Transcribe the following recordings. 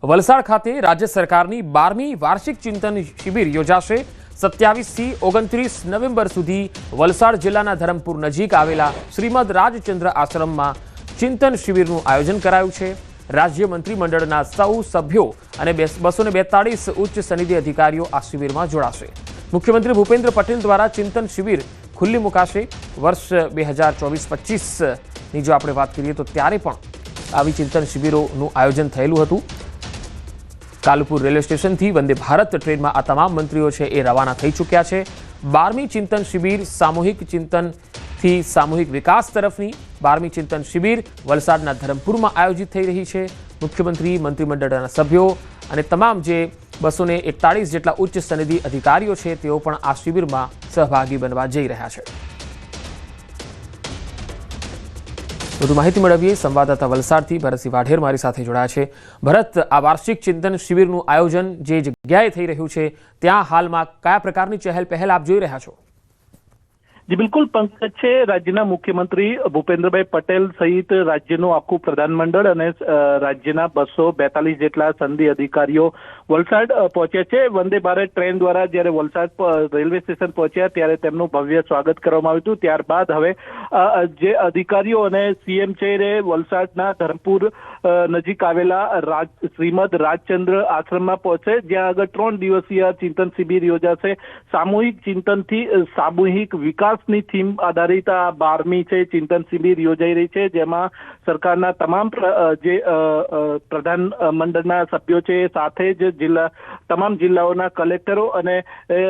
વલસાડ ખાતે રાજ્ય સરકારની 12મી વાર્ષિક ચિંતન શિબિર યોજાશે। 27 થી 29 નવેમ્બર સુધી વલસાડ જિલ્લાના ધરમપુર નજીક આવેલા શ્રીમદ રાજચંદ્ર આશ્રમમાં ચિંતન શિબિરનું આયોજન કરાયું છે। રાજ્ય મંત્રીમંડળના સૌ સભ્યો અને 242 ઉચ્ચ સનદી અધિકારીઓ આ શિબિરમાં જોડાશે। મુખ્યમંત્રી ભૂપેન્દ્ર પટેલ દ્વારા ચિંતન શિબિર ખુલ્લી મુકાશે। વર્ષ 2024-25ની જો આપણે વાત કરીએ તો ત્યારે પણ આવી ચિંતન શિબિરોનું આયોજન થયેલું હતું। કાલુપુર રેલવે સ્ટેશનથી વંદે ભારત ટ્રેનમાં આ તમામ મંત્રીઓ છે એ રવાના થઈ ચૂક્યા છે। 12મી ચિંતન શિબિર સામૂહિક ચિંતનથી સામૂહિક વિકાસ તરફની 12મી ચિંતન શિબિર વલસાડના ધરમપુરમાં આયોજિત થઈ રહી છે। મુખ્યમંત્રી, મંત્રીમંડળના સભ્યો અને તમામ જે 241 જેટલા ઉચ્ચ સનદી અધિકારીઓ છે તેઓ પણ આ શિબિરમાં સહભાગી બનવા જઈ રહ્યા છે। વધુ માહિતી મેળવીએ સંવાદદાતા વલસાડથી ભરતસિંહ વાઢેર મારી સાથે જોડાયા છે। ભરત, આ વાર્ષિક ચિંતન શિબિરનું આયોજન જે જગ્યાએ થઈ રહ્યું છે ત્યાં હાલમાં કયા પ્રકારની ચહેલ પહેલ આપ જોઈ રહ્યા છો? જી બિલકુલ પંકજ છે। રાજ્યના મુખ્યમંત્રી ભૂપેન્દ્રભાઈ પટેલ સહિત રાજ્યનું આખું પ્રધાનમંડળ અને રાજ્યના 242 જેટલા સનદી અધિકારીઓ વલસાડ પહોંચ્યા છે। વંદે ભારત ટ્રેન દ્વારા જ્યારે વલસાડ રેલવે સ્ટેશન પહોંચ્યા ત્યારે તેમનું ભવ્ય સ્વાગત કરવામાં આવ્યું હતું। ત્યારબાદ હવે જે અધિકારીઓ અને સીએમ છે એ વલસાડના ધરમપુર નજીક આવેલા શ્રીમદ રાજચંદ્ર આશ્રમમાં પહોંચે, જ્યાં આગળ 3 દિવસીય ચિંતન શિબિર યોજાશે। સામૂહિક ચિંતનથી સામૂહિક વિકાસની થીમ આધારિત આ 12મી છે ચિંતન શિબિર યોજાઈ રહી છે, જેમાં સરકારના તમામ જે પ્રધાન મંડળના સભ્યો છે સાથે જ તમામ જિલ્લાઓના કલેક્ટરો અને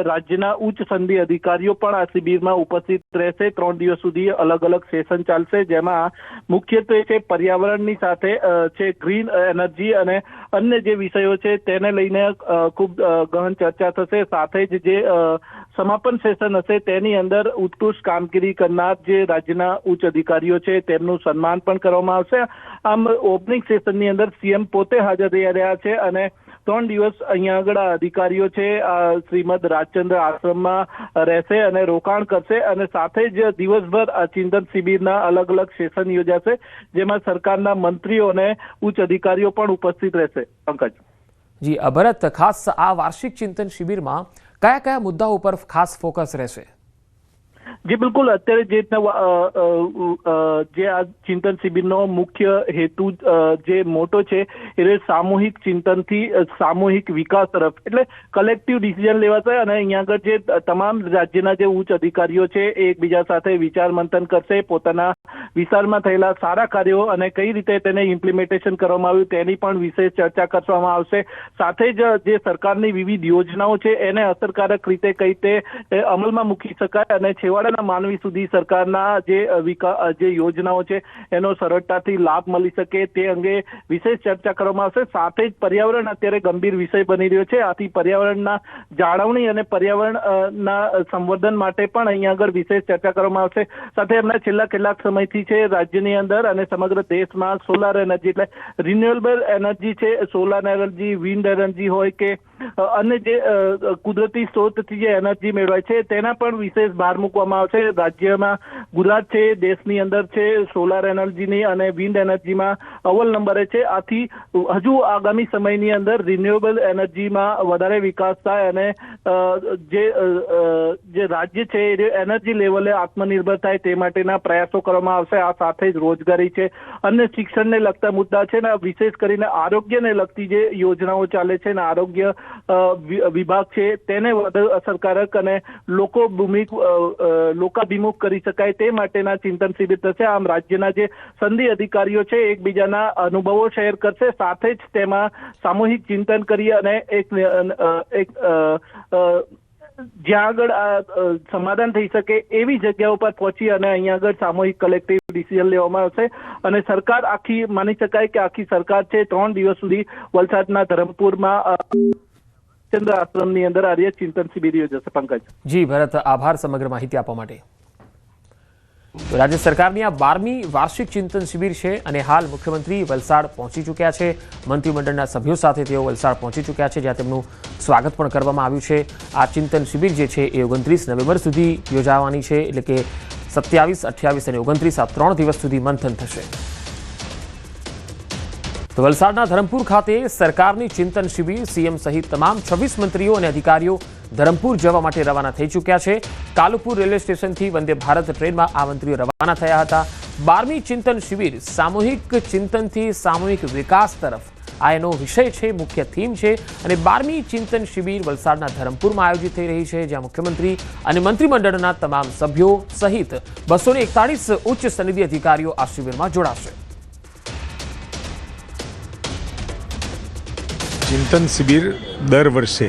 રાજ્યના ઉચ્ચ સનદી અધિકારીઓ પણ આ શિબિરમાં ઉપસ્થિત રહેશે। 3 દિવસ સુધી અલગ અલગ સેશન ચાલશે, જેમાં મુખ્યત્વે છે પર્યાવરણની સાથે છે ગ્રીન એનર્જી અને અન્ય જે વિષયો છે તેને લઈને ખૂબ ગહન ચર્ચા થશે। સાથે જ જે સમાપન સેશન હશે તેની અંદર ઉત્કૃષ્ટ કામગીરી કરનાર જે રાજ્યના ઉચ્ચ અધિકારીઓ છે તેમનું સન્માન પણ કરવામાં આવશે। આમ ઓપનિંગ સેશનની અંદર સીએમ પોતે હાજર રહ્યા છે અને 3 દિવસ અહીંયા આગળ આ અધિકારીઓ છે શ્રીમદ રાજચંદ્ર આશ્રમમાં રહેશે અને રોકાણ કરશે અને સાથે જ દિવસભર આ ચિંતન શિબિરના અલગ અલગ સેશન યોજાશે, જેમાં સરકારના મંત્રીઓ અને ઉચ્ચ અધિકારીઓ પણ ઉપસ્થિત રહેશે। પંકજ જી, ભરત, ખાસ આ વાર્ષિક ચિંતન શિબિરમાં કયા કયા મુદ્દાઓ ઉપર ખાસ ફોકસ રહેશે? જી બિલકુલ, અત્યારે જે આ ચિંતન શિબિરનો મુખ્ય હેતુ જે મોટો છે એ સામૂહિક ચિંતનથી સામૂહિક વિકાસ તરફ, એટલે કલેક્ટિવ ડિસિઝન લેવાશે અને અહીંયા આગળ જે તમામ રાજ્યના જે ઉચ્ચ અધિકારીઓ છે એ એકબીજા સાથે વિચાર મંથન કરશે, પોતાના વિસ્તારમાં થયેલા સારા કાર્યો અને કઈ રીતે તેને ઇમ્પ્લિમેન્ટેશન કરવામાં આવ્યું તેની પણ વિશેષ ચર્ચા કરવામાં આવશે। સાથે જ જે સરકારની વિવિધ યોજનાઓ છે એને અસરકારક રીતે કઈ રીતે અમલમાં મૂકી શકાય અને છેવાડાના માનવી સુધી સરકારના જે યોજનાઓ છે એનો સરળતાથી લાભ મળી શકે તે અંગે વિશેષ ચર્ચા કરવામાં આવશે। સાથે જ પર્યાવરણ અત્યારે ગંભીર વિષય બની રહ્યો છે, આથી પર્યાવરણના જાળવણી અને પર્યાવરણના સંવર્ધન માટે પણ અહીંયા આગળ વિશેષ ચર્ચા કરવામાં આવશે। સાથે એમના છેલ્લા કેટલાક સમયથી છે રાજ્યની અંદર અને સમગ્ર દેશમાં સોલાર એનર્જી એટલે રિન્યુએબલ એનર્જી છે, સોલાર એનર્જી, વિન્ડ એનર્જી હોય કે અન્ય જે કુદરતી સ્ત્રોતથી જે એનર્જી મેળવાય છે તેના પણ વિશેષ ભાર મૂકવામાં આવશે। રાજ્યમાં ગુજરાત છે દેશની અંદર છે સોલાર એનર્જીની અને વિન્ડ એનર્જીમાં અવ્વલ નંબરે છે, આથી હજુ આગામી સમયની અંદર રિન્યુએબલ એનર્જીમાં વધારે વિકાસ થાય અને જે રાજ્ય છે એ એનર્જી લેવલે આત્મનિર્ભર થાય તે માટેના પ્રયાસો કરવામાં આવશે। આ સાથે જ રોજગારી છે, અન્ય શિક્ષણને લગતા મુદ્દા છે ને વિશેષ કરીને આરોગ્યને લગતી જે યોજનાઓ ચાલે છે ને આરોગ્ય વિભાગ છે તેને વધુ અસરકારક અને લોકાભિમુખ કરી શકાય તે માટેના ચિંતન શિબિર થશે। આમ રાજ્યના જે સનદી અધિકારીઓ છે એકબીજાના અનુભવો શેર કરશે, સાથે જ તેમાં સામૂહિક ચિંતન કરી અને એક જ્યાં આગળ આ સમાધાન થઈ શકે એવી જગ્યાઓ પર પહોંચી અને અહીંયા આગળ સામૂહિક કલેક્ટિવ ડિસિઝન લેવામાં આવશે અને સરકાર આખી માની શકાય કે આખી સરકાર છે 3 દિવસ સુધી વલસાડના ધરમપુરમાં ચંદ્ર આશ્રમની અંદર આ ચિંતન શિબિર યોજાશે। પંકજ જી ભરત, આભાર સમગ્ર માહિતી આપવા માટે। તો રાજ્ય સરકારની આ 12મી વાર્ષિક ચિંતન શિબિર છે અને હાલ મુખ્યમંત્રી વલસાડ પહોંચી ચૂક્યા છે। મંત્રીમંડળના સભ્યો સાથે તેઓ વલસાડ પહોંચી ચૂક્યા છે, જ્યાં તેમનું સ્વાગત પણ કરવામાં આવ્યું છે। આ ચિંતન શિબિર જે છે એ 29 નવેમ્બર સુધી યોજાવાની છે, એટલે કે 27, 28 અને 29 આ 3 દિવસ સુધી મંથન થશે। તો વલસાડના ધરમપુર ખાતે સરકારની ચિંતન શિબિર સીએમ સહિત તમામ 26 મંત્રીઓ અને અધિકારીઓ ધરમપુર જવા માટે રવાના થઈ ચૂક્યા છે। કાલુપુર રેલવે સ્ટેશનથી વંદે ભારત ટ્રેનમાં આ મંત્રીઓ રવાના થયા હતા। 12મી ચિંતન શિબિર સામૂહિક ચિંતનથી સામૂહિક વિકાસ તરફ આ એનો વિષય છે, મુખ્ય થીમ છે। અને 12મી ચિંતન શિબિર વલસાડના ધરમપુરમાં આયોજિત થઈ રહી છે, જ્યાં મુખ્યમંત્રી અને મંત્રીમંડળના તમામ સભ્યો સહિત 241 ઉચ્ચ સનદી અધિકારીઓ આ શિબિરમાં જોડાશે। ચિંતન શિબિર દર વર્ષે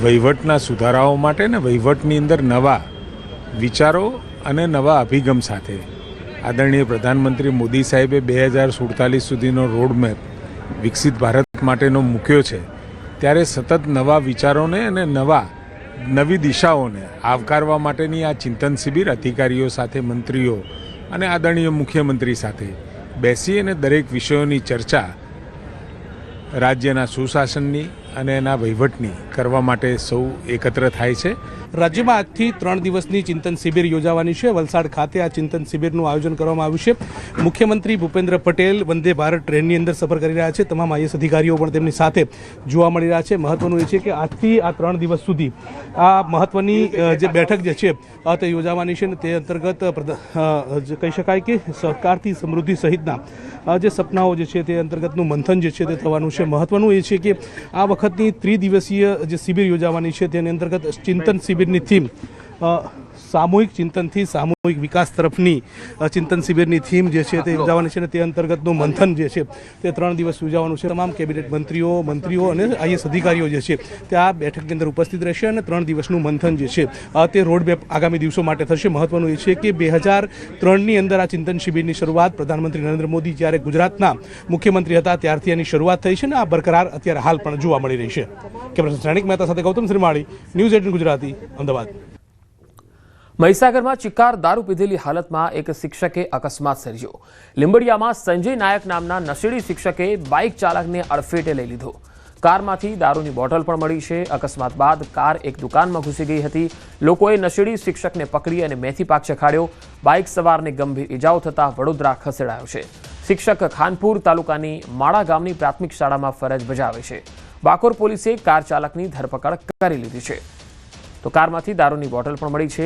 વહીવટના સુધારાઓ માટે ને વહીવટની અંદર નવા વિચારો અને નવા અભિગમ સાથે આદરણીય પ્રધાનમંત્રી મોદી સાહેબે 2047 સુધીનો રોડમેપ વિકસિત ભારત માટેનો મૂક્યો છે, ત્યારે સતત નવા વિચારોને અને નવી દિશાઓને આવકારવા માટેની આ ચિંતન શિબિર અધિકારીઓ સાથે, મંત્રીઓ અને આદરણીય મુખ્યમંત્રી સાથે બેસી અને દરેક વિષયોની ચર્ચા રાજ્યના સુશાસનની અને એના વહીવટની કરવા માટે સૌ એકત્ર થાય છે। રાજ્યમાં આજથી 3 દિવસની ચિંતન શિબિર યોજાવાની છે। વલસાડ ખાતે આ ચિંતન શિબિરનું આયોજન કરવામાં આવ્યું છે। મુખ્યમંત્રી ભૂપેન્દ્ર પટેલ વંદે ભારત ટ્રેનની અંદર સફર કરી રહ્યા છે। તમામ આઈએસ અધિકારીઓ પણ તેમની સાથે જોવા મળી રહ્યા છે। મહત્વનું એ છે કે આજથી આ 3 દિવસ સુધી આ મહત્વની જે બેઠક જે છે તે યોજાવાની છે, અને તે અંતર્ગત કહી શકાય કે સહકારથી સમૃદ્ધિ સહિતના જે સપનાઓ જે છે તે અંતર્ગતનું મંથન જે છે તે થવાનું છે। મહત્વનું એ છે કે આ વખતની ત્રિદિવસીય જે શિબિર યોજાવાની છે તેની અંતર્ગત ચિંતન શિબિરની થીમ સામૂહિક ચિંતનથી સામૂહિક વિકાસ તરફની ચિંતન શિબિરની થીમ જે છે તે યોજાવાની છે, અને તે અંતર્ગતનું મંથન જે છે તે 3 દિવસ યોજાવાનું છે। તમામ કેબિનેટ મંત્રીઓ અને આઈએસ અધિકારીઓ જે છે તે આ બેઠકની અંદર ઉપસ્થિત રહેશે, અને 3 દિવસનું મંથન જે છે તે રોડમેપ આગામી દિવસો માટે થશે। મહત્વનું એ છે કે 2003ની અંદર આ ચિંતન શિબિરની શરૂઆત પ્રધાનમંત્રી નરેન્દ્ર મોદી જ્યારે ગુજરાતના મુખ્યમંત્રી હતા ત્યારથી એની શરૂઆત થઈ છે, અને આ બરકરાર અત્યારે હાલ પણ જોવા મળી રહી છે। કેમેરા શ્રેણિક મહેતા સાથે ગૌતમ શ્રીમાળી, ન્યૂઝ 18 ગુજરાતી, અમદાવાદ। મહીસાગરમાં ચિક્કાર દારૂ પીધેલી હાલતમાં એક શિક્ષકે અકસ્માત સર્જ્યો। લીંબડિયામાં સંજય નાયક નામના નશેડી શિક્ષકે બાઇક ચાલકને અડફેટે લઈ લીધો। કારમાંથી દારૂની બોટલ પણ મળી છે। અકસ્માત બાદ કાર એક દુકાનમાં ઘૂસી ગઈ હતી। લોકોએ નશેડી શિક્ષકને પકડી અને મેથી પાક ચખાડ્યો। બાઇક સવારને ગંભીર ઇજાઓ થતાં વડોદરા ખસેડાયો છે। શિક્ષક ખાનપુર તાલુકાની માળા ગામની પ્રાથમિક શાળામાં ફરજ બજાવે છે। બાકોર પોલીસે કાર ચાલકની ધરપકડ કરી લીધી છે। તો કારમાંથી દારૂની બોટલ પણ મળી છે।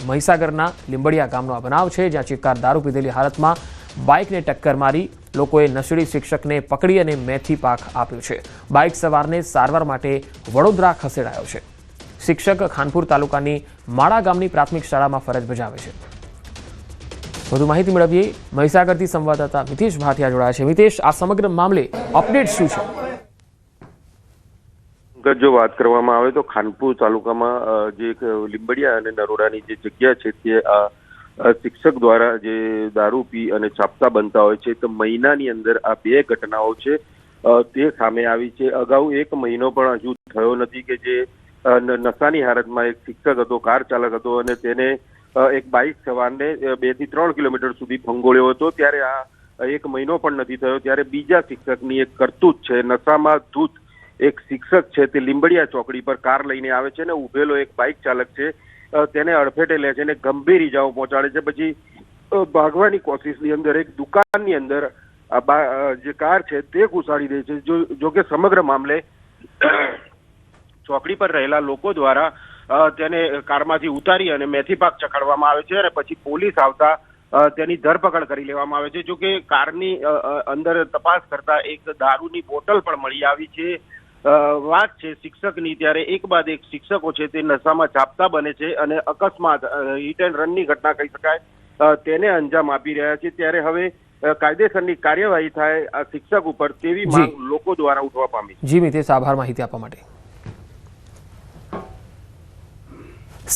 મહીસાગરના લીંબડિયા ગામનો આ બનાવ છે, જ્યાં ચિક્કાર દારૂ પીધેલી હાલતમાં બાઇકને ટક્કર મારી લોકોએ નશેડી શિક્ષકને પકડી અને મેથી પાક આપ્યો છે। બાઇક સવારને સારવાર માટે વડોદરા ખસેડાયો છે। શિક્ષક ખાનપુર તાલુકાની માળા ગામની પ્રાથમિક શાળામાં ફરજ બજાવે છે। વધુ માહિતી મેળવીએ, મહીસાગરથી સંવાદદાતા મિતેશ ભાટિયા જોડાયા છે। મિતેશ, આ સમગ્ર મામલે અપડેટ શું છે? જો વાત કરવામાં આવે તો ખાનપુર તાલુકામાં જે લીંબડિયા અને નરોડાની જે જગ્યા છે તે શિક્ષક દ્વારા જે દારૂ પી અને છાપતા બનતા હોય છે, તો મહિનાની અંદર આ 2 ઘટનાઓ છે તે સામે આવી છે। અગાઉ 1 મહિનો પણ હજુ થયો નથી કે જે નશાની હાલતમાં એક શિક્ષક હતો, કાર ચાલક હતો, અને તેને એક બાઇક સવારને 2 થી 3 કિલોમીટર સુધી ફંગોળ્યો હતો। ત્યારે આ 1 મહિનો પણ નથી થયો ત્યારે બીજા શિક્ષકની એક કરતૂત છે। નશામાં ધૂત એક શિક્ષક છે તે લીંબડિયા ચોકડી પર કાર લઈને આવે છે, અને ઉભેલો એક બાઇક ચાલક છે તેને અડફેટે લે છે અને ગંભીર ઇજાઓ પહોંચાડે છે। પછી ભાગવાની કોશિશની અંદર એક દુકાનની અંદર જે કાર છે તે ઘુસાડી દે છે। જો કે સમગ્ર મામલે ચોકડી પર રહેલા લોકો દ્વારા તેને કારમાંથી ઉતારી અને મેથી પાક ચખાડવામાં આવે છે, અને પછી પોલીસ આવતા તેની ધરપકડ કરી લેવામાં આવે છે। જો કે કારની અંદર તપાસ કરતા એક દારૂની બોટલ પણ મળી આવી છે। વાત છે શિક્ષકની, ત્યારે એક બાદ એક શિક્ષકો છે તે નશામાં ચાપતા બને છે અને અકસ્માત હિટ એન્ડ રનની ઘટના કહી શકાય તેને અંજામ આપી રહ્યા છે। ત્યારે હવે કાયદેસરની કાર્યવાહી થાય આ શિક્ષક ઉપર તેવી માંગ લોકો દ્વારા ઉઠવા પામી। જી મિતેશ, આભાર માહિતી આપવા માટે।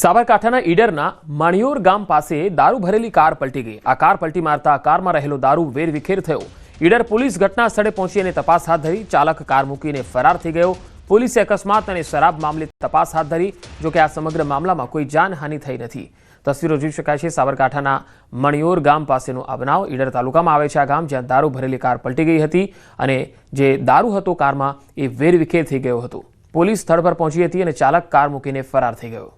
સાબરકાંઠાના ઈડરના માણિયોર ગામ પાસે દારૂ ભરેલી કાર પલટી ગઈ। આ કાર પલટી મારતા કારમાં રહેલો દારૂ વેરવિખેર થયો। ઈડર પોલીસ ઘટના સ્થળે પહોંચી અને તપાસ હાથ ધરી। ચાલક કાર મૂકીને ફરાર થઈ ગયો। પોલીસે અકસ્માત અને શરાબ મામલે તપાસ હાથ ધરી। જો કે આ સમગ્ર મામલામાં કોઈ જાનહાનિ થઈ નથી। તસવીરો જોઈ શકાય છે સાબરકાંઠાના મણિયોર ગામ પાસેનો આ બનાવ। ઈડર તાલુકામાં આવે છે આ ગામ, જ્યાં દારૂ ભરેલી કાર પલટી ગઈ હતી અને જે દારૂ હતો કારમાં એ વેરવિખેર થઈ ગયો હતો। પોલીસ સ્થળ પર પહોંચી હતી અને ચાલક કાર મૂકીને ફરાર થઈ ગયો।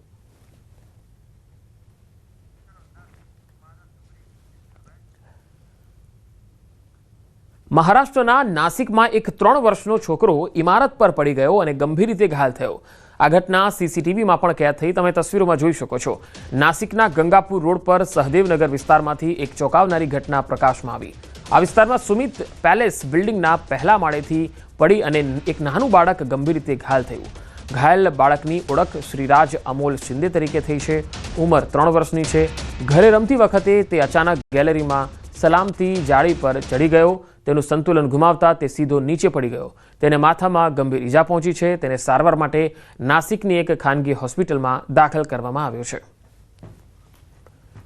મહારાષ્ટ્રના નાસિકમાં એક 3 વર્ષનો છોકરો ઇમારત પર પડી ગયો અને ગંભીર રીતે ઘાયલ થયો. આ ઘટના સીસીટીવીમાં પણ કેદ થઈ. તમે તસવીરોમાં જોઈ શકો છો. નાસિકના ગંગાપુર રોડ પર સહદેવનગર વિસ્તારમાંથી એક ચોંકાવનારી ઘટના પ્રકાશમાં આવી. આ વિસ્તારમાં સુમિત પેલેસ બિલ્ડિંગના પહેલા માળેથી પડી અને એક નાનું બાળક ગંભીર રીતે ઘાયલ થયું. ઘાયલ બાળકની ઓળખ શ્રીરાજ અમોલ શિંદે તરીકે થઈ છે. ઉંમર 3 વર્ષની છે. ઘરે રમતી વખતે તે અચાનક ગેલેરીમાં સલામતી જાળી પર ચડી ગયો. તેનું સંતુલન ગુમાવતા તે સીધો નીચે પડી ગયો. તેને માથામાં ગંભીર ઈજા પહોંચી છે. તેને સારવાર માટે નાસિકની એક ખાનગી હોસ્પિટલમાં દાખલ કરવામાં આવ્યો છે.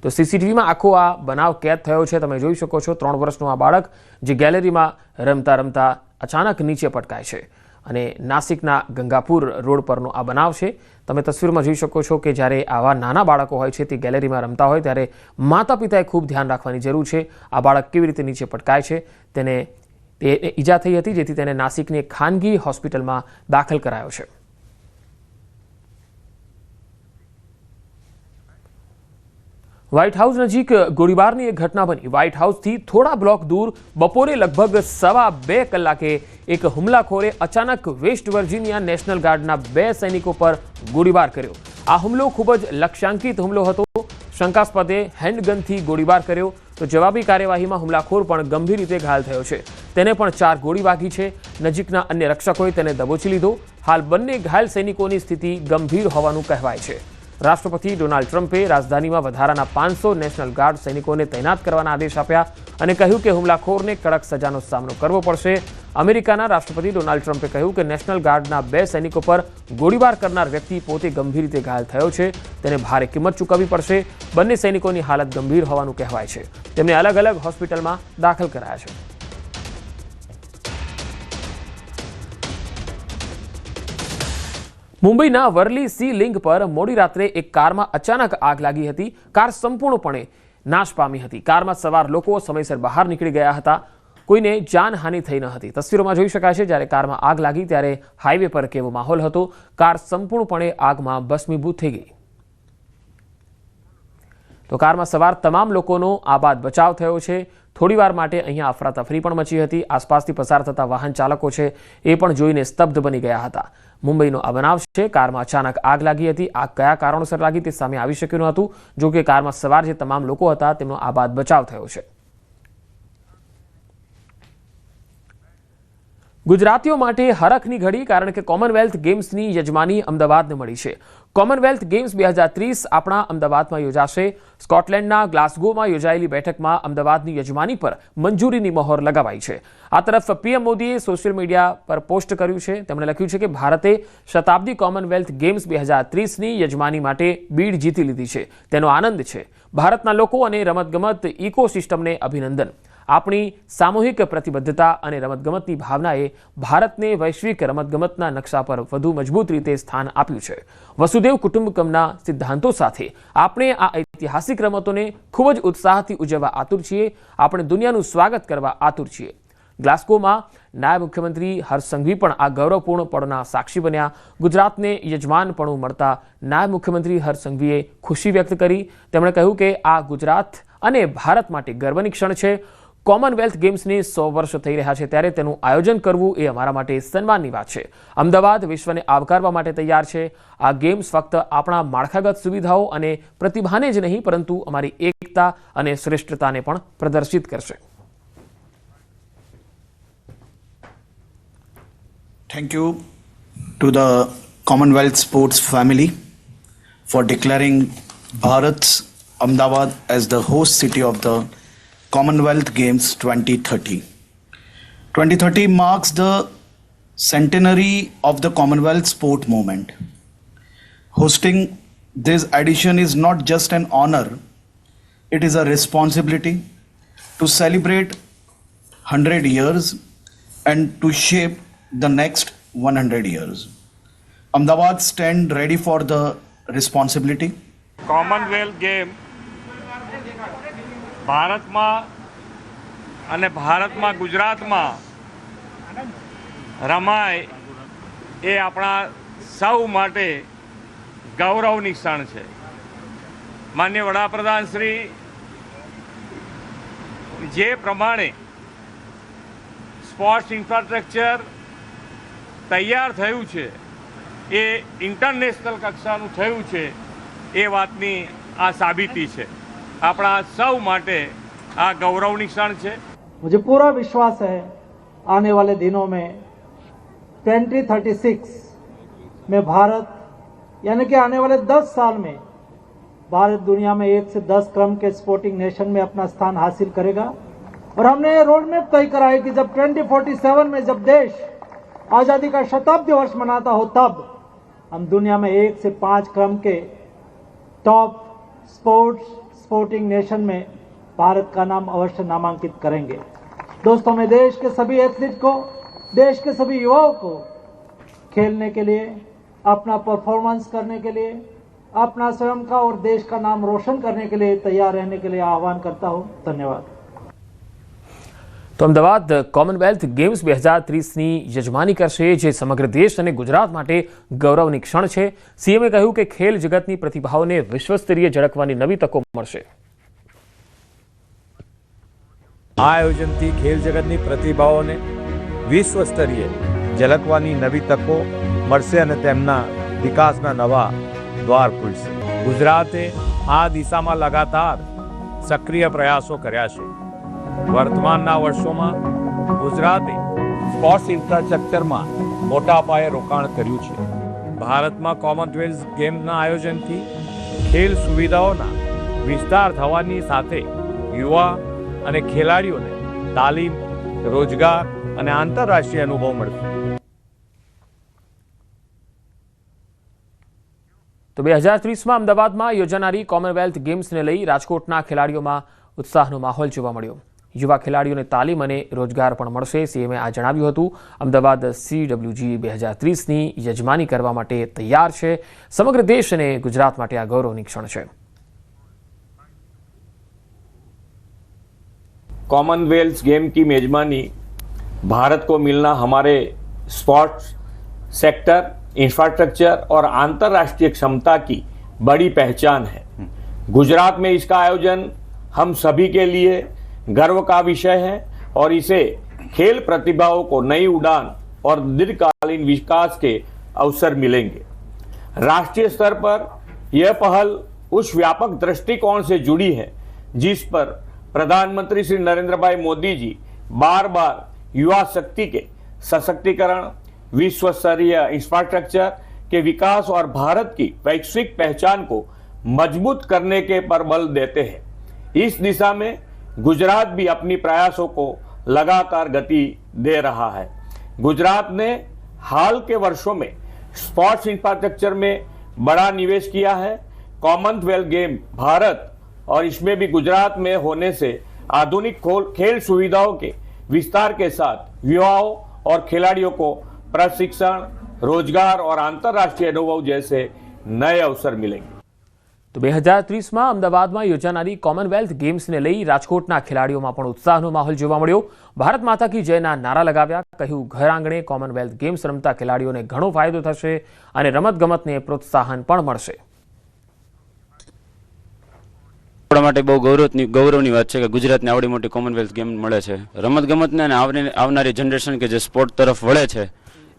તો સીસીટીવીમાં આખો આ બનાવ કેદ થયો છે. તમે જોઈ શકો છો 3 વર્ષનું આ બાળક જે ગેલેરીમાં રમતા રમતા અચાનક નીચે પટકાય છે અને નાસિકના ગંગાપુર રોડ પરનો આ બનાવ છે. તમે તસવીરમાં જોઈ શકો છો કે જ્યારે આવા નાના બાળકો હોય છે તે ગેલેરીમાં રમતા હોય ત્યારે માતા પિતાએ ખૂબ ધ્યાન રાખવાની જરૂર છે. આ બાળક કેવી રીતે નીચે પટકાય છે, તેને ઈજા થઈ હતી જેથી તેને નાસિકની એક ખાનગી હોસ્પિટલમાં દાખલ કરાયો છે. વ્હાઇટ હાઉસ નજીક ગોળીબારની એક ઘટના બની. વ્હાઇટ હાઉસથી થોડા બ્લોક દૂર બપોરે લગભગ 2:15 કલાકે એક હુમલાખોરે અચાનક વેસ્ટ વર્જિનિયા નેશનલ ગાર્ડના 2 સૈનિકો પર ગોળીબાર કર્યો. આ હુમલો ખૂબ જ લક્ષ્યાંકિત હુમલો હતો. શંકાસ્પદે હેન્ડગનથી ગોળીબાર કર્યો તો જવાબી કાર્યવાહીમાં હુમલાખોર પણ ગંભીર રીતે ઘાયલ થયો છે. તેને પણ 4 ગોળી વાગી છે. નજીકના અન્ય રક્ષકોએ તેને દબોચી લીધો. હાલ બંને ઘાયલ સૈનિકોની સ્થિતિ ગંભીર હોવાનું કહેવાય છે. રાષ્ટ્રપતિ ડોનાલ્ડ ટ્રમ્પે રાજધાનીમાં વધારાના 500 નેશનલ ગાર્ડ સૈનિકોને તૈનાત કરવાના આદેશ આપ્યા અને કહ્યું કે હુમલાખોરને કડક સજાનો સામનો કરવો પડશે. અમેરિકાના રાષ્ટ્રપતિ ડોનાલ્ડ ટ્રમ્પે કહ્યું કે નેશનલ ગાર્ડના 2 સૈનિકો પર ગોળીબાર કરનાર વ્યક્તિ પોતે ગંભીર રીતે ઘાયલ થયો છે. તેને ભારે કિંમત ચૂકવવી પડશે. બંને સૈનિકોની હાલત ગંભીર હોવાનું કહેવાય છે. તેમને અલગ અલગ હોસ્પિટલમાં દાખલ કરાયા છે. મુંબઈના વર્લી સી લિંક પર મોડી રાત્રે એક કારમાં અચાનક આગ લાગી હતી. કાર સંપૂર્ણપણે નાશ પામી હતી. કારમાં સવાર લોકો સમયસર બહાર નીકળી ગયા હતા. કોઈને જાનહાનિ થઈ ન હતી. તસવીરોમાં જોઈ શકાય છે જ્યારે કારમાં આગ લાગી ત્યારે હાઈવે પર કેવો માહોલ હતો. કાર સંપૂર્ણપણે આગમાં ભસ્મીભૂત થઈ ગઈ. તો કારમાં સવાર તમામ લોકોનો આબાદ બચાવ થયો છે. થોડીવાર માટે અહીંયા અફરાતફરી પણ મચી હતી. આસપાસથી પસાર થતા વાહન ચાલકો છે એ પણ જોઈને સ્તબ્ધ બની ગયા હતા. મુંબઈનો આ બનાવ છે. કારમાં અચાનક આગ લાગી હતી. આગ કયા કારણોસર લાગી તે સામે આવી શક્યું ન હતું. જો કે કારમાં સવાર જે તમામ લોકો હતા તેમનો આબાદ બચાવ થયો છે. ગુજરાતીઓ માટે હરખની ઘડી, કારણ કે કોમનવેલ્થ ગેમ્સની યજમાની અમદાવાદને મળી છે. કોમનવેલ્થ ગેમ્સ 2030 આપણા અમદાવાદમાં યોજાશે. સ્કોટલેન્ડના ગ્લાસગોમાં યોજાયેલી બેઠકમાં અમદાવાદની યજમાની પર મંજૂરીની મહોર લગાવાઈ છે. આ તરફ પીએમ મોદીએ સોશિયલ મીડિયા પર પોસ્ટ કર્યું છે. તેમણે લખ્યું છે કે ભારતે શતાબ્દી કોમનવેલ્થ ગેમ્સ 2030ની યજમાની માટે બીડ જીતી લીધી છે. તેનો આનંદ છે. ભારતના લોકો અને રમતગમત ઇકોસિસ્ટમને અભિનંદન. આપણી સામૂહિક પ્રતિબદ્ધતા અને રમતગમતની ભાવનાએ ભારતને વૈશ્વિક રમતગમતના નકશા પર વધુ મજબૂત રીતે સ્થાન આપ્યું છે. વસુદેવ કુટુંબકમના સિદ્ધાંતો સાથે આપણે આ ઐતિહાસિક રમતોને ખૂબ જ ઉત્સાહથી ઉજવવા આતુર છીએ. આપણે દુનિયાનું સ્વાગત કરવા આતુર છીએ. ગ્લાસ્ગોમાં નાયબ મુખ્યમંત્રી હર્ષ સંઘવી પણ આ ગૌરવપૂર્ણ પળના સાક્ષી બન્યા. ગુજરાતને યજમાનપણું મળતા નાયબ મુખ્યમંત્રી હર્ષ સંઘવીએ ખુશી વ્યક્ત કરી. તેમણે કહ્યું કે આ ગુજરાત અને ભારત માટે ગર્વની ક્ષણ છે. કોમનવેલ્થ ગેમ્સને 100 વર્ષ થઈ રહ્યા છે ત્યારે તેનું આયોજન કરવું એ અમારા માટે સન્માનની વાત છે. અમદાવાદ વિશ્વને આવકારવા માટે તૈયાર છે. આ ગેમ્સ ફક્ત આપણા માળખાગત સુવિધાઓ અને પ્રતિભાને જ નહીં પરંતુ અમારી એકતા અને શ્રેષ્ઠતાને પણ પ્રદર્શિત કરશે. Thank you to the Commonwealth Sports family for declaring Bharat's Ahmedabad as the host city of the Commonwealth Games 2030. 2030 marks the centenary of the Commonwealth sport movement. Hosting this edition is not just an honor, it is a responsibility to celebrate 100 years and to shape the next 100 years. Ahmedabad stand ready for the responsibility. Commonwealth game ભારતમાં અને ભારતમાં ગુજરાતમાં રમાય એ આપણા સૌ માટે ગૌરવની ક્ષણ છે. માનનીય વડાપ્રધાન, 2030 સ્પોર્ટ્સ ઇન્ફ્રાસ્ટ્રક્ચર તૈયાર થયું છે એ ઇન્ટરનેશનલ કક્ષાનું થયું છે એ વાતની આ સાબિતી છે. આપણા સૌ માટે આ ગૌરવની ક્ષણ છે. मुझे पूरा विश्वास है आने वाले दिनों में 2036 में भारत यानी कि आने वाले 10 साल में भारत दुनिया में 1 से 10 क्रम के स्पोर्टिंग नेशन में अपना स्थान हासिल करेगा. और हमने ये रोड मैप तय करा है कि जब 2047 में जब देश आज़ादी का शताब्दी वर्ष मनाता हो तब हम दुनिया में 1 से 5 क्रम के टॉप स्पोर्टिंग नेशन में भारत का नाम अवश्य नामांकित करेंगे. दोस्तों, मैं देश के सभी एथलीट को, देश के सभी युवाओं को खेलने के लिए, अपना परफॉर्मेंस करने के लिए, अपना स्वयं का और देश का नाम रोशन करने के लिए तैयार रहने के लिए आह्वान करता हूं. धन्यवाद. તો અમદાવાદ કોમનવેલ્થ ગેમ્સ 2030ની યજમાની કરશે, જે સમગ્ર દેશ અને ગુજરાત માટે ગૌરવની ક્ષણ છે. સીએમએ કહ્યું કે ખેલ જગતની પ્રતિભાઓને વિશ્વસ્તરીય ઝળકવાની નવી તકો મળશે. આ આયોજનથી ખેલ જગતની પ્રતિભાઓને વિશ્વ સ્તરીય ઝલકવાની નવી તકો મળશે અને તેમના વિકાસના નવા દ્વાર ખુલશે. ગુજરાતે આ દિશામાં લગાતાર સક્રિય પ્રયાસો કર્યા છે. વર્તમાનના વર્ષોમાં ગુજરાતે સ્પોર્ટ્સ ઇન્ફ્રાસ્ટ્રક્ચરમાં મોટા પાયે રોકાણ કર્યું છે. ભારતમાં કોમનવેલ્થ ગેમ્સના આયોજનથી ખેલ સુવિધાઓના વિસ્તાર થવાની સાથે યુવા અને ખેલાડીઓને તાલીમ, રોજગાર અને આંતરરાષ્ટ્રીય અનુભવ મળશે. તો 2030માં અમદાવાદમાં યોજાનારી કોમનવેલ્થ ગેમ્સને લઈ રાજકોટના ખેલાડીઓમાં ઉત્સાહનો માહોલ જોવા મળ્યો. યુવા ખેલાડીઓને તાલીમ અને રોજગાર પણ મળશે. સીએમએ આ જણાવ્યું હતું. અમદાવાદ CWG 2030ની યજમાની કરવા માટે તૈયાર છે. સમગ્ર દેશ અને ગુજરાત માટે આ ગૌરવની ક્ષણ છે. कॉमनवेल्थ गेम की मेजबानी भारत को मिलना हमारे स्पोर्ट्स सेक्टर, इंफ्रास्ट्रक्चर और अंतर्राष्ट्रीय क्षमता की बड़ी पहचान है. गुजरात में इसका आयोजन हम सभी के लिए गर्व का विषय है और इसे खेल प्रतिभाओं को नई उड़ान और दीर्घकालीन विकास के अवसर मिलेंगे. राष्ट्रीय स्तर पर यह पहल उस व्यापक दृष्टिकोण से जुड़ी है जिस पर प्रधानमंत्री श्री नरेंद्र भाई मोदी जी बार बार युवा शक्ति के सशक्तिकरण, विश्व स्तरीय इंफ्रास्ट्रक्चर के विकास और भारत की वैश्विक पहचान को मजबूत करने के पर बल देते हैं. इस दिशा में गुजरात भी अपनी प्रयासों को लगातार गति दे रहा है. गुजरात ने हाल के वर्षों में स्पोर्ट्स इंफ्रास्ट्रक्चर में बड़ा निवेश किया है. कॉमनवेल्थ गेम भारत और इसमें भी गुजरात में होने से आधुनिक खेल सुविधाओं के विस्तार के साथ युवाओं और खिलाड़ियों को प्रशिक्षण, रोजगार और अंतर्राष्ट्रीय अनुभव जैसे नए अवसर मिलेंगे. તો 2030માં અમદાવાદમાં યોજાનારી કોમનવેલ્થ ગેમ્સને લઈ રાજકોટના ખેલાડીઓમાં પણ ઉત્સાહનો માહોલ જોવા મળ્યો. ભારત માતા કી જયના નારા લગાવ્યા. કહ્યું, ઘર આંગણે કોમનવેલ્થ ગેમ્સ રમતા ખેલાડીઓને ઘણો ફાયદો થશે અને રમતગમતને પ્રોત્સાહન પણ મળશે. આપણા માટે બહુ ગૌરવની વાત છે કે ગુજરાતને આવડી મોટી કોમનવેલ્થ ગેમ મળે છે. રમતગમતને અને આવનારી જનરેશન કે જે સ્પોર્ટ તરફ વળે છે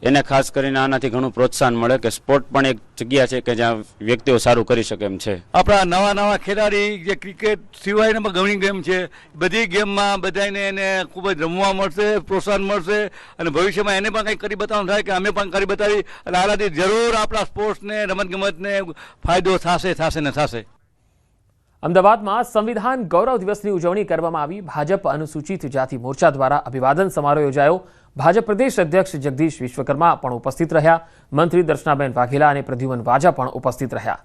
એને ખાસ કરીને આનાથી ઘણું પ્રોત્સાહન મળે કે સ્પોર્ટ પણ એક જગ્યા છે કે જ્યાં વ્યક્તિઓ સારું કરી શકે એમ છે. આપણા નવા ખેલાડી જે ક્રિકેટ સિવાયના પણ ઘણી ગેમ છે, બધી ગેમમાં બધાને એને ખૂબ જ રમવા મળશે, પ્રોત્સાહન મળશે અને ભવિષ્યમાં એને પણ કંઈક કરી બતાવવાનું થાય કે અમે પણ કરી બતાવી અને આનાથી જરૂર આપણા સ્પોર્ટ્સને, રમતગમતને ફાયદો થશે ને થશે. અમદાવાદમાં સંવિધાન ગૌરવ દિવસની ઉજવણી કરવામાં આવી. ભાજપ અનુસૂચિત જાતિ મોરચા દ્વારા અભિવાદન સમારોહ યોજાયો. ભાજપ પ્રદેશ અધ્યક્ષ જગદીશ વિશ્વકર્મા પણ ઉપસ્થિત રહ્યા. મંત્રી દર્શનાબેન વાઘેલા અને પ્રદ્યુમન વાજા પણ ઉપસ્થિત રહ્યા.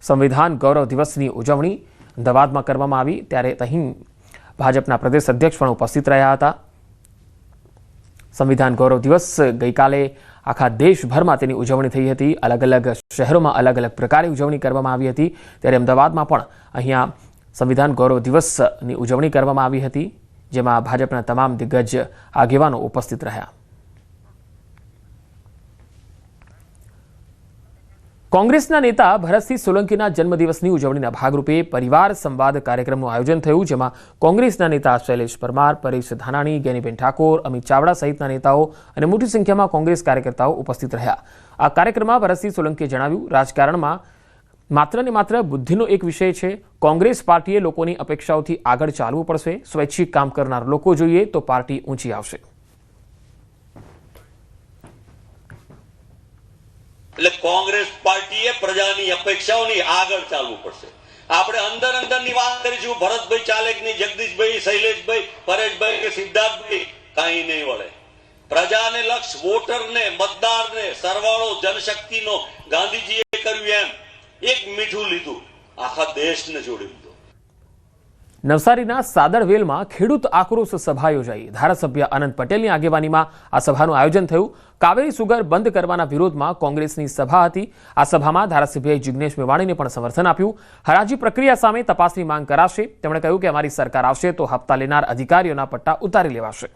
સંવિધાન ગૌરવ દિવસની ઉજવણી અમદાવાદમાં કરવામાં આવી ત્યારે અહીં ભાજપના પ્રદેશ અધ્યક્ષ પણ ઉપસ્થિત રહ્યા હતા. સંવિધાન ગૌરવ દિવસ ગઈકાલે આખા દેશભરમાં તેની ઉજવણી થઈ હતી. અલગ અલગ શહેરોમાં અલગ અલગ પ્રકારે ઉજવણી કરવામાં આવી હતી. ત્યારે અમદાવાદમાં પણ અહીંયા સંવિધાન ગૌરવ દિવસની ઉજવણી કરવામાં આવી હતી, જેમાં ભાજપના તમામ દિગ્ગજ આગેવાનો ઉપસ્થિત રહ્યા. કોંગ્રેસના નેતા ભરતસિંહ સોલંકીના જન્મદિવસની ઉજવણીના ભાગરૂપે પરિવાર સંવાદ કાર્યક્રમનું આયોજન થયું, જેમાં કોંગ્રેસના નેતા શૈલેષ પરમાર, પરેશ ધાનાણી, જ્ઞાનીબેન ઠાકોર, અમિત ચાવડા સહિતના નેતાઓ અને મોટી સંખ્યામાં કોંગ્રેસ કાર્યકર્તાઓ ઉપસ્થિત રહ્યા. આ કાર્યક્રમમાં ભરતસિંહ સોલંકીએ જણાવ્યું, રાજકારણમાં માત્ર ને માત્ર બુદ્ધિનો એક વિષય છે. કોંગ્રેસ પાર્ટીએ લોકોની અપેક્ષાઓથી આગળ ચાલવું પડશે. સ્વૈચ્છિક કામ કરનાર લોકો જોઈએ તો પાર્ટી ઊંચી આવશે. એટલે કોંગ્રેસ પાર્ટીએ પ્રજાની અપેક્ષાઓની આગળ ચાલવું પડશે. આપણે અંદરની વાત કરીશું, ભરતભાઈ ચાલેકની, જગદીશભાઈ, શૈલેષભાઈ, પરેશભાઈ કે સિદ્ધાર્થભાઈ, કાંઈ નહીં વળે. પ્રજાને લક્ષ, વોટરને, મતદારને, સરવાળો જનશક્તિનો ગાંધીજીએ કર્યું એમ એક મીઠું લીધું, આખા દેશને જોડી દીધો. નવસારીના સાદરવેલમાં ખેડૂત આક્રોશ સભા યોજાઈ. ધારાસભ્ય આનંદ પટેલની આગેવાનીમાં આ સભાનું આયોજન થયું. કાવેરી સુગર બંધ કરવાના વિરોધમાં કોંગ્રેસની સભા હતી. આ સભામાં ધારાસભ્ય જિગ્નેશ મેવાણીને પણ સમર્થન આપ્યું. હરાજી પ્રક્રિયા સામે તપાસની માંગ કરાશે. તેમણે કહ્યું કે અમારી સરકાર આવશે તો હપ્તા લેનાર અધિકારીઓના પટ્ટા ઉતારી લેવાશે.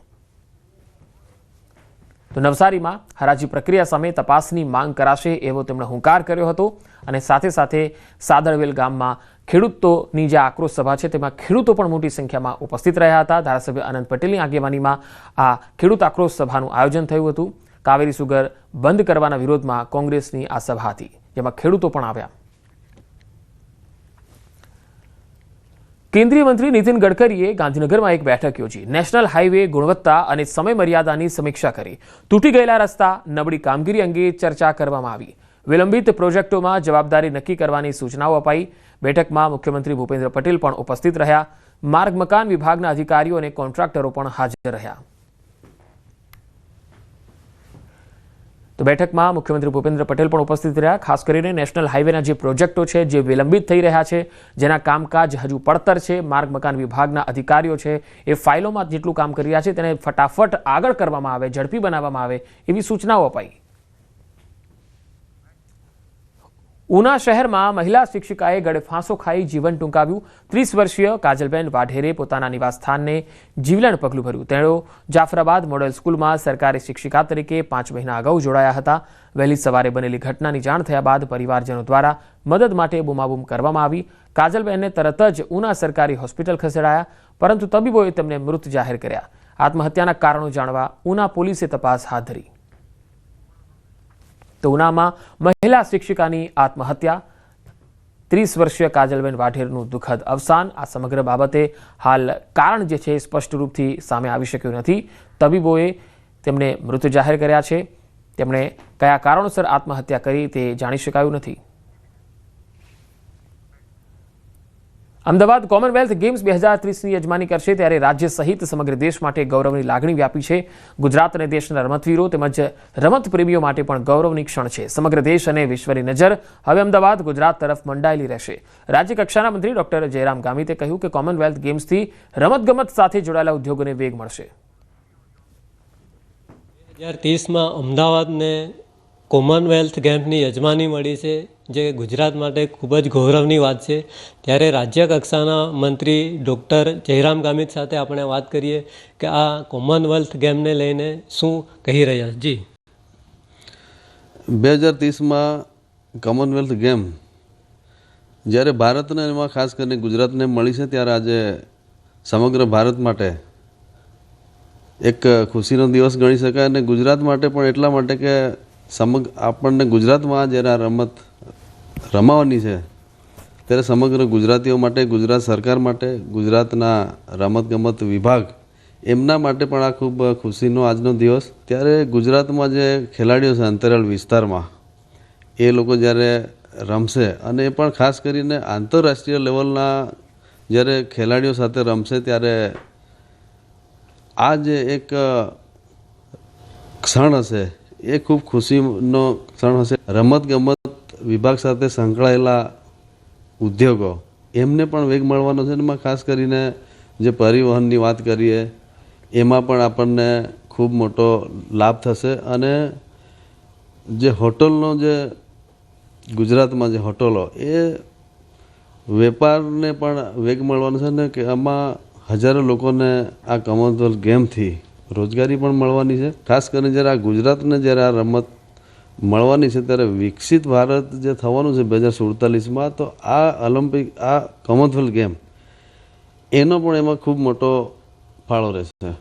તો નવસારીમાં હરાજી પ્રક્રિયા સામે તપાસની માંગ કરાશે એવો તેમણે હુંકાર કર્યો હતો. અને સાથે સાથે સાદરવેલ ગામમાં ખેડૂતોની જે આક્રોશ સભા છે તેમાં ખેડૂતો પણ મોટી સંખ્યામાં ઉપસ્થિત રહ્યા હતા. ધારાસભ્ય આનંદ પટેલની આગેવાનીમાં આ ખેડૂત આક્રોશ સભાનું આયોજન થયું હતું. કાવેરી સુગર બંધ કરવાના વિરોધમાં કોંગ્રેસની આ સભા હતી, જેમાં ખેડૂતો પણ આવ્યા. કેન્દ્રીય મંત્રી નીતિન ગડકરીએ ગાંધીનગરમાં એક બેઠક યોજી. નેશનલ હાઈવે ગુણવત્તા અને સમય મર્યાદાની સમીક્ષા કરી. તૂટી ગયેલા રસ્તા, નબળી કામગીરી અંગે ચર્ચા કરવામાં આવી. વિલંબિત પ્રોજેક્ટોમાં જવાબદારી નક્કી કરવાની સૂચનાઓ અપાઈ. બેઠકમાં મુખ્યમંત્રી ભૂપેન્દ્ર પટેલ પણ ઉપસ્થિત રહ્યા. માર્ગ મકાન વિભાગના અધિકારીઓ અને કોન્ટ્રાક્ટરો પણ હાજર રહ્યા. તો બેઠકમાં મુખ્યમંત્રી ભૂપેન્દ્ર પટેલ પણ ઉપસ્થિત રહ્યા. ખાસ કરીને નેશનલ હાઈવેના જે પ્રોજેક્ટો છે જે વિલંબિત થઈ રહ્યા છે, જેના કામકાજ હજુ પડતર છે, માર્ગ મકાન વિભાગના અધિકારીઓ છે એ ફાઇલોમાં જેટલું કામ કરી રહ્યા છે તેને ફટાફટ આગળ કરવામાં આવે, ઝડપી બનાવવામાં આવે એવી સૂચનાઓ અપાઈ. ઉના શહેરમાં મહિલા શિક્ષિકાએ ગળે ફાંસો ખાઈ જીવન ટૂંકાવ્યું. 30 વર્ષીય કાજલબેન વાઢેરે પોતાના નિવાસસ્થાનને જીવલેણ પગલું ભર્યું. તેઓ જાફરાબાદ મોડેલ સ્કૂલમાં સરકારી શિક્ષિકા તરીકે 5 મહિના અગાઉ જોડાયા હતા. વહેલી સવારે બનેલી ઘટનાની જાણ થયા બાદ પરિવારજનો દ્વારા મદદ માટે બૂમાબૂમ કરવામાં આવી. કાજલબેનને તરત જ ઉના સરકારી હોસ્પિટલ ખસેડાયા, પરંતુ તબીબોએ તેમને મૃત જાહેર કર્યા. આત્મહત્યાના કારણો જાણવા ઉના પોલીસે તપાસ હાથ ધરી. તો ઉનામાં મહિલા શિક્ષિકાની આત્મહત્યા, 30 વર્ષીય કાજલબેન વાઢેરનું દુઃખદ અવસાન. આ સમગ્ર બાબતે હાલ કારણ જે છે સ્પષ્ટ રૂપથી સામે આવી શક્યું નથી. તબીબોએ તેમને મૃત જાહેર કર્યા છે. તેમણે કયા કારણોસર આત્મહત્યા કરી તે જાણી શકાયું નથી. અમદાવાદ કોમનવેલ્થ ગેમ્સ 2030ની યજમાની કરશે, ત્યારે રાજ્ય સહિત સમગ્ર દેશ માટે ગૌરવની લાગણી વ્યાપી છે. ગુજરાત અને દેશના રમતવીરો તેમજ રમત પ્રેમીઓ માટે પણ ગૌરવની ક્ષણ છે. સમગ્ર દેશ અને વિશ્વની નજર હવે અમદાવાદ, ગુજરાત તરફ મંડાયેલી રહેશે. રાજ્ય કક્ષાના મંત્રી ડોક્ટર જયરામ ગામિતે કહ્યું કે કોમનવેલ્થ ગેમ્સથી રમતગમત સાથે જોડાયેલા ઉદ્યોગોને વેગ મળશે. 2030માં અમદાવાદને કોમનવેલ્થ ગેમ્સની યજમાની મળી છે, જે ગુજરાત માટે ખૂબ જ ગૌરવની વાત છે. ત્યારે રાજ્ય કક્ષાના મંત્રી ડૉક્ટર જયરામ ગામિત સાથે આપણે વાત કરીએ કે આ કોમનવેલ્થ ગેમને લઈને શું કહી રહ્યા છે. જી, 2030માં કોમનવેલ્થ ગેમ જ્યારે ભારતને એમાં ખાસ કરીને ગુજરાતને મળી છે, ત્યારે આજે સમગ્ર ભારત માટે એક ખુશીનો દિવસ ગણી શકાય. અને ગુજરાત માટે પણ એટલા માટે કે આપણને ગુજરાતમાં જ્યારે આ રમત રમાવાની છે ત્યારે સમગ્ર ગુજરાતીઓ માટે, ગુજરાત સરકાર માટે, ગુજરાતના રમતગમત વિભાગ એમના માટે પણ આ ખૂબ ખુશીનો આજનો દિવસ. ત્યારે ગુજરાતમાં જે ખેલાડીઓ છે અંતરિયાળ વિસ્તારમાં, એ લોકો જ્યારે રમશે અને એ પણ ખાસ કરીને આંતરરાષ્ટ્રીય લેવલના જ્યારે ખેલાડીઓ સાથે રમશે, ત્યારે આ જે એક ક્ષણ હશે એ ખૂબ ખુશીનો ક્ષણ હશે. રમતગમત વિભાગ સાથે સંકળાયેલા ઉદ્યોગો એમને પણ વેગ મળવાનો છે. એમાં ખાસ કરીને જે પરિવહનની વાત કરીએ એમાં પણ આપણને ખૂબ મોટો લાભ થશે. અને જે હોટલનો જે ગુજરાતમાં જે હોટલો એ વેપારને પણ વેગ મળવાનો છે ને કે આમાં હજારો લોકોને આ કોમનવેલ્થ ગેમથી રોજગારી પણ મળવાની છે. ખાસ કરીને જ્યારે આ ગુજરાતને જ્યારે આ રમત મળવાની છે, ત્યારે વિકસિત ભારત જે થવાનું છે 2047માં, તો આ ઓલિમ્પિક, આ કોમનવેલ્થ ગેમ એનો પણ એમાં ખૂબ મોટો ફાળો રહેશે.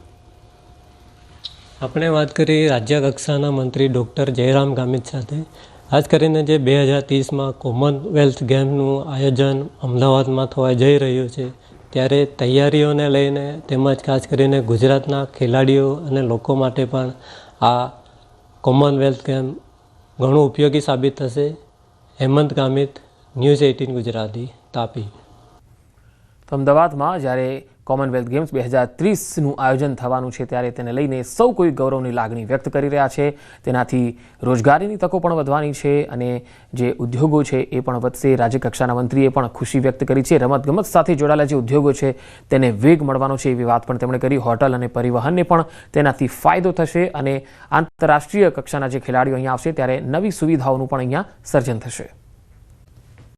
આપણે વાત કરી રાજ્ય કક્ષાના મંત્રી ડૉક્ટર જયરામ ગામિત સાથે. ખાસ કરીને જે 2030માં કોમનવેલ્થ ગેમનું આયોજન અમદાવાદમાં થવા જઈ રહ્યું છે, ત્યારે તૈયારીઓને લઈને તેમજ ખાસ કરીને ગુજરાતના ખેલાડીઓ અને લોકો માટે પણ આ કોમનવેલ્થ ગેમ ઘણું ઉપયોગી સાબિત થશે. હેમંત ગામિત, ન્યૂઝ 18 ગુજરાતી, તાપી. અમદાવાદમાં જ્યારે કોમનવેલ્થ ગેમ્સ 2030નું આયોજન થવાનું છે, ત્યારે તેને લઈને સૌ કોઈ ગૌરવની લાગણી વ્યક્ત કરી રહ્યા છે. તેનાથી રોજગારીની તકો પણ વધવાની છે અને જે ઉદ્યોગો છે એ પણ વધશે. રાજ્યકક્ષાના મંત્રીએ પણ ખુશી વ્યક્ત કરી છે. રમતગમત સાથે જોડાયેલા જે ઉદ્યોગો છે તેને વેગ મળવાનો છે એવી વાત પણ તેમણે કરી. હોટલ અને પરિવહનને પણ તેનાથી ફાયદો થશે અને આંતરરાષ્ટ્રીય કક્ષાના જે ખેલાડીઓ અહીંયા આવશે ત્યારે નવી સુવિધાઓનું પણ અહીંયા સર્જન થશે.